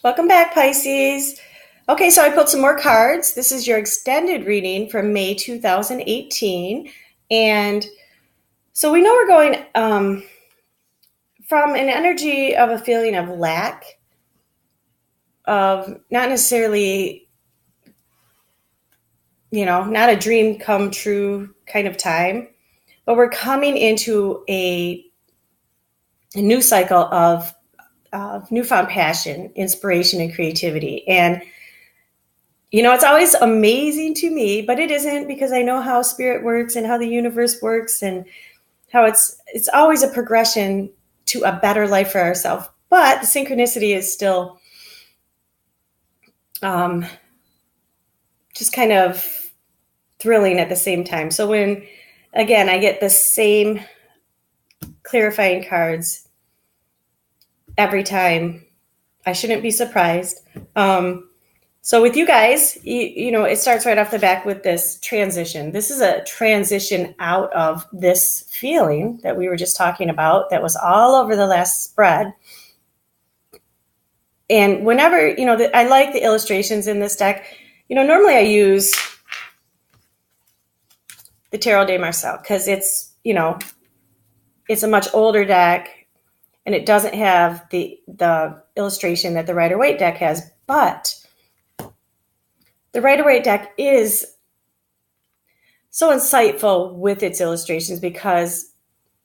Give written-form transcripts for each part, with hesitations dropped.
Welcome back, Pisces. Okay, so I pulled some more cards. This is your extended reading from May 2018. And so we know we're going from an energy of a feeling of lack, of not necessarily, not a dream come true kind of time, but we're coming into a new cycle of newfound passion, inspiration, and creativity. And it's always amazing to me, but it isn't, because I know how spirit works and how the universe works and how it's always a progression to a better life for ourselves. But the synchronicity is still just kind of thrilling at the same time. So when, again, I get the same clarifying cards every time, I shouldn't be surprised. So with you guys, it starts right off the back with this transition. This is a transition out of this feeling that we were just talking about that was all over the last spread. And whenever, I like the illustrations in this deck. Normally I use the Tarot de Marseille because it's a much older deck and it doesn't have the illustration that the Rider-Waite deck has. But the Rider-Waite deck is so insightful with its illustrations because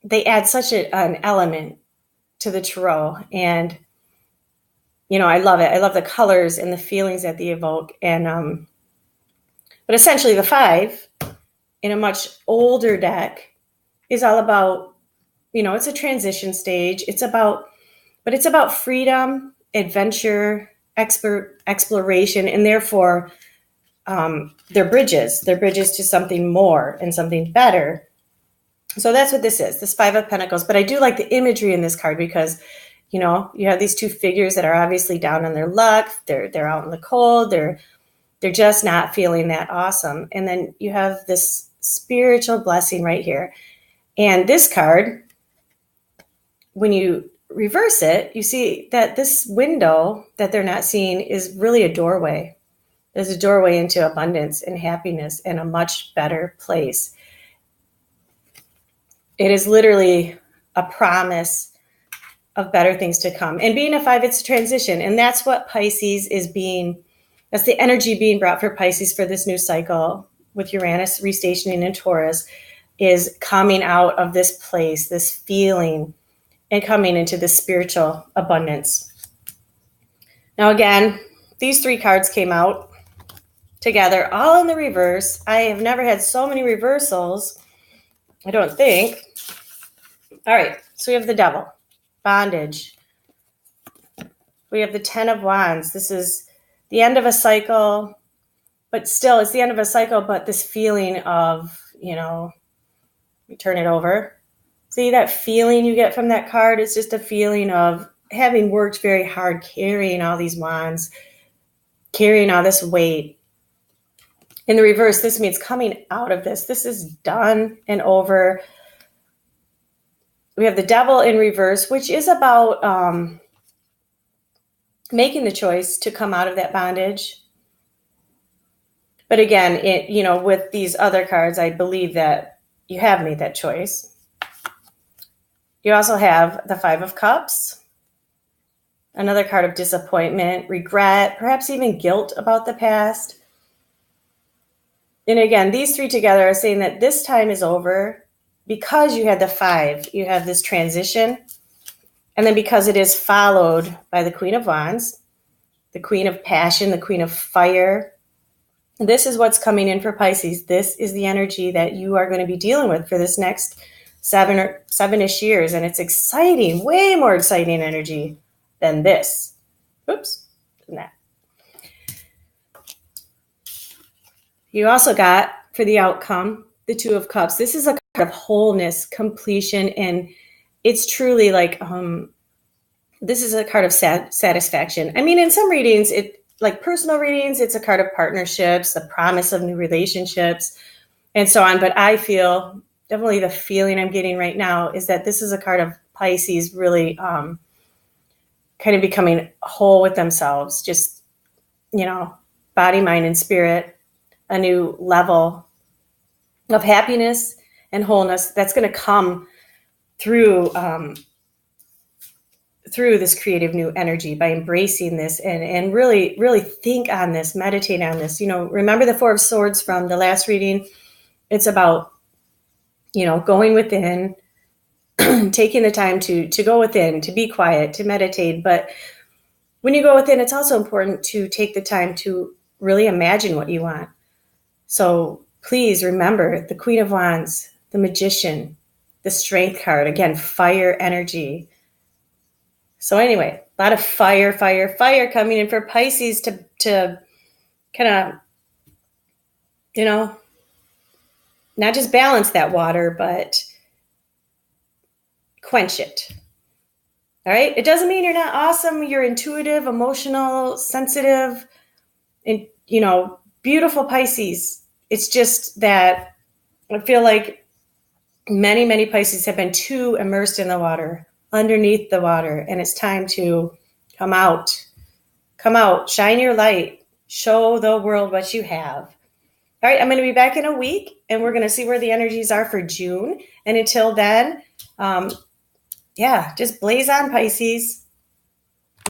they add such an element to the tarot. And, I love it. I love the colors and the feelings that they evoke. And, but essentially the 5 in a much older deck is all about, it's a transition stage. It's about freedom, adventure, exploration, and therefore they're bridges to something more and something better. So that's what this is, this 5 of Pentacles. But I do like the imagery in this card because, you have these 2 figures that are obviously down on their luck. They're out in the cold. They're just not feeling that awesome. And then you have this spiritual blessing right here. And this card, when you reverse it, you see that this window that they're not seeing is really a doorway. There's a doorway into abundance and happiness and a much better place. It is literally a promise of better things to come. And being a 5, it's a transition. And that's what Pisces that's the energy being brought for Pisces for this new cycle with Uranus restationing in Taurus, is coming out of this place, this feeling, and coming into this spiritual abundance. Now, again, these 3 cards came out together, all in the reverse. I have never had so many reversals, I don't think. All right, so we have the Devil, bondage. We have the 10 of Wands. This is the end of a cycle, but still, it's the end of a cycle, but this feeling of, we turn it over. See that feeling you get from that card? It's just a feeling of having worked very hard, carrying all these wands, carrying all this weight. In the reverse, this means coming out of this. This is done and over. We have the Devil in reverse, which is about making the choice to come out of that bondage. But again, with these other cards, I believe that you have made that choice. You also have the 5 of Cups, another card of disappointment, regret, perhaps even guilt about the past. And again, these 3 together are saying that this time is over because you had the 5. You have this transition. And then because it is followed by the Queen of Wands, the Queen of Passion, the Queen of Fire. This is what's coming in for Pisces. This is the energy that you are going to be dealing with for this next 7-ish years. And it's exciting, way more exciting energy than this. Oops, than that. You also got, for the outcome, the 2 of Cups. This is a card of wholeness, completion, and it's truly like, this is a card of satisfaction. I mean, in some readings, like personal readings, it's a card of partnerships, the promise of new relationships, and so on. But I feel, definitely the feeling I'm getting right now is that this is a card of Pisces really kind of becoming whole with themselves, just, body, mind, and spirit, a new level of happiness and wholeness that's going to come through through this creative new energy by embracing this and really, really think on this, meditate on this. Remember the Four of Swords from the last reading? It's about, going within, taking the time to go within, to be quiet, to meditate. But when you go within, it's also important to take the time to really imagine what you want. So please remember the Queen of Wands, the Magician, the Strength card, again, fire energy. So anyway, a lot of fire coming in for Pisces to kind of, not just balance that water, but quench it. All right. It doesn't mean you're not awesome. You're intuitive, emotional, sensitive, and, beautiful Pisces. It's just that I feel like many, many Pisces have been too immersed in the water, underneath the water, and it's time to come out, shine your light, show the world what you have. All right, I'm going to be back in a week, and we're going to see where the energies are for June. And until then, just blaze on, Pisces.